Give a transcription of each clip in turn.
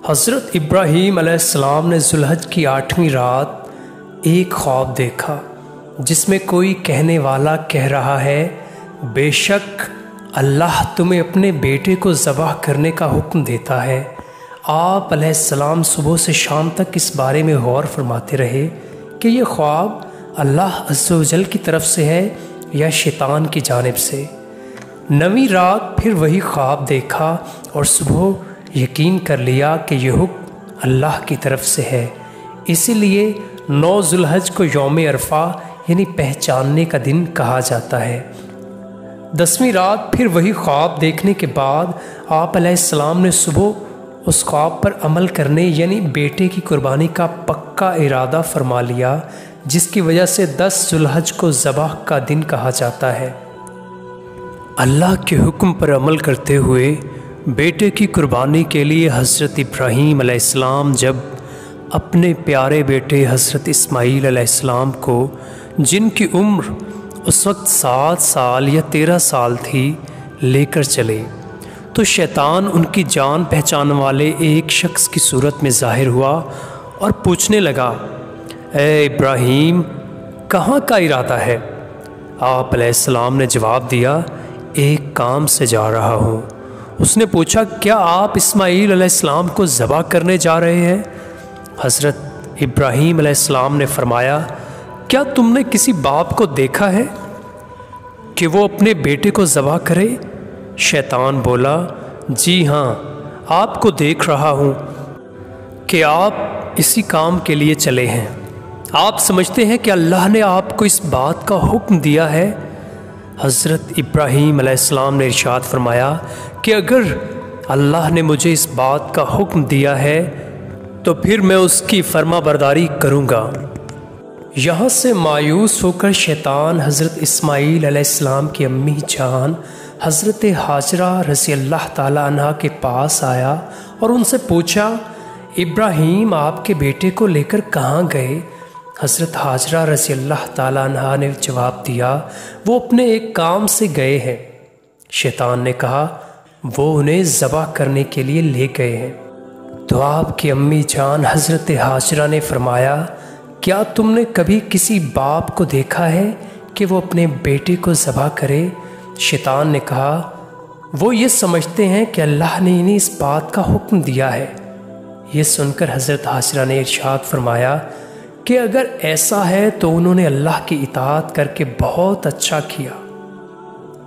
حضرت ابراہیم علیہ السلام نے ذوالحج کی 8ویں رات ایک خواب دیکھا جس میں کوئی کہنے والا کہہ رہا ہے، بے شک اللہ تمہیں اپنے بیٹے کو ذبح کرنے کا حکم دیتا ہے۔ آپ علیہ السلام صبح سے شام تک اس بارے میں غور فرماتے رہے کہ یہ خواب اللہ عز و جل کی طرف سے ہے یا شیطان کی جانب سے۔ 9ویں رات پھر وہی خواب دیکھا اور صبح یقین کر لیا کہ یہ حکم اللہ کی طرف سے ہے، اسی لیے 9 ذوالحج کو یوم عرفہ یعنی پہچاننے کا دن کہا جاتا ہے۔ 10ویں رات پھر وہی خواب دیکھنے کے بعد آپ علیہ السلام نے صبح اس خواب پر عمل کرنے یعنی بیٹے کی قربانی کا پکا ارادہ فرما لیا، جس کی وجہ سے 10 ذوالحج کو ذبح کا دن کہا جاتا ہے۔ اللہ کے حکم پر عمل کرتے ہوئے بیٹے کی قربانی کے لیے حضرت ابراہیم علیہ السلام جب اپنے پیارے بیٹے حضرت اسماعیل علیہ السلام کو، جن کی عمر اس وقت 7 سال یا 13 سال تھی، لے کر چلے تو شیطان ان کی جان پہچان والے ایک شخص کی صورت میں ظاہر ہوا اور پوچھنے لگا، اے ابراہیم کہاں کا ارادہ ہے؟ آپ علیہ السلام نے جواب دیا، ایک کام سے جا رہا ہوں۔ اس نے پوچھا، کیا آپ اسماعیل علیہ السلام کو ذبح کرنے جا رہے ہیں؟ حضرت ابراہیم علیہ السلام نے فرمایا، کیا تم نے کسی باپ کو دیکھا ہے کہ وہ اپنے بیٹے کو ذبح کرے؟ شیطان بولا، جی ہاں، آپ کو دیکھ رہا ہوں کہ آپ اسی کام کے لیے چلے ہیں۔ آپ سمجھتے ہیں کہ اللہ نے آپ کو اس بات کا حکم دیا ہے؟ حضرت ابراہیم علیہ السلام نے ارشاد فرمایا کہ اگر اللہ نے مجھے اس بات کا حکم دیا ہے تو پھر میں اس کی فرما برداری کروں گا۔ یہاں سے مایوس ہو کر شیطان حضرت اسماعیل علیہ السلام کی امی جان حضرت حاجرہ رضی اللہ تعالیٰ عنہ کے پاس آیا اور ان سے پوچھا، ابراہیم آپ کے بیٹے کو لے کر کہاں گئے؟ حضرت حاجرہ رضی اللہ تعالیٰ عنہ نے جواب دیا، وہ اپنے ایک کام سے گئے ہیں۔ شیطان نے کہا، وہ انہیں ذبح کرنے کے لیے لے گئے ہیں۔ تو آپ کی امی جان حضرت حاجرہ نے فرمایا، کیا تم نے کبھی کسی باپ کو دیکھا ہے کہ وہ اپنے بیٹے کو ذبح کرے؟ شیطان نے کہا، وہ یہ سمجھتے ہیں کہ اللہ نے انہیں اس بات کا حکم دیا ہے۔ یہ سن کر حضرت حاجرہ نے ارشاد فرمایا کہ اگر ایسا ہے تو انہوں نے اللہ کی اطاعت کر کے بہت اچھا کیا۔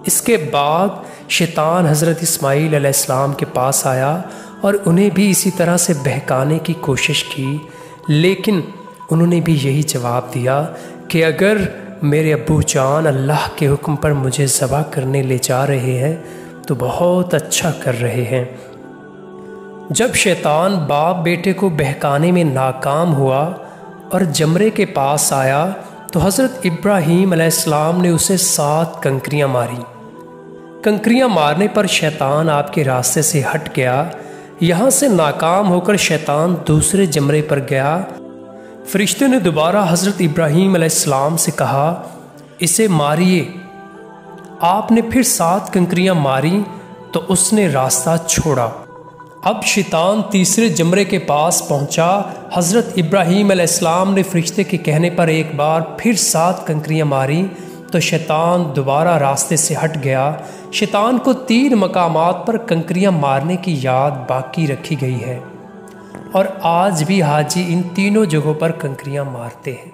اس کے بعد شیطان حضرت اسماعیل علیہ السلام کے پاس آیا اور انہیں بھی اسی طرح سے بہکانے کی کوشش کی، لیکن انہوں نے بھی یہی جواب دیا کہ اگر میرے ابو جان اللہ کے حکم پر مجھے ذبح کرنے لے جا رہے ہیں تو بہت اچھا کر رہے ہیں۔ جب شیطان باپ بیٹے کو بہکانے میں ناکام ہوا اور جمرے کے پاس آیا تو حضرت ابراہیم علیہ السلام نے اسے 7 کنکریاں ماری۔ کنکریاں مارنے پر شیطان آپ کے راستے سے ہٹ گیا۔ یہاں سے ناکام ہو کر شیطان دوسرے جمرے پر گیا۔ فرشتے نے دوبارہ حضرت ابراہیم علیہ السلام سے کہا، اسے ماریے۔ آپ نے پھر 7 کنکریاں ماری تو اس نے راستہ چھوڑا۔ اب شیطان تیسرے جمرے کے پاس پہنچا۔ حضرت ابراہیم علیہ السلام نے فرشتے کے کہنے پر ایک بار پھر 7 کنکریاں ماری تو شیطان دوبارہ راستے سے ہٹ گیا۔ شیطان کو 3 مقامات پر کنکریاں مارنے کی یاد باقی رکھی گئی ہے اور آج بھی حاجی ان تینوں جگہوں پر کنکریاں مارتے ہیں۔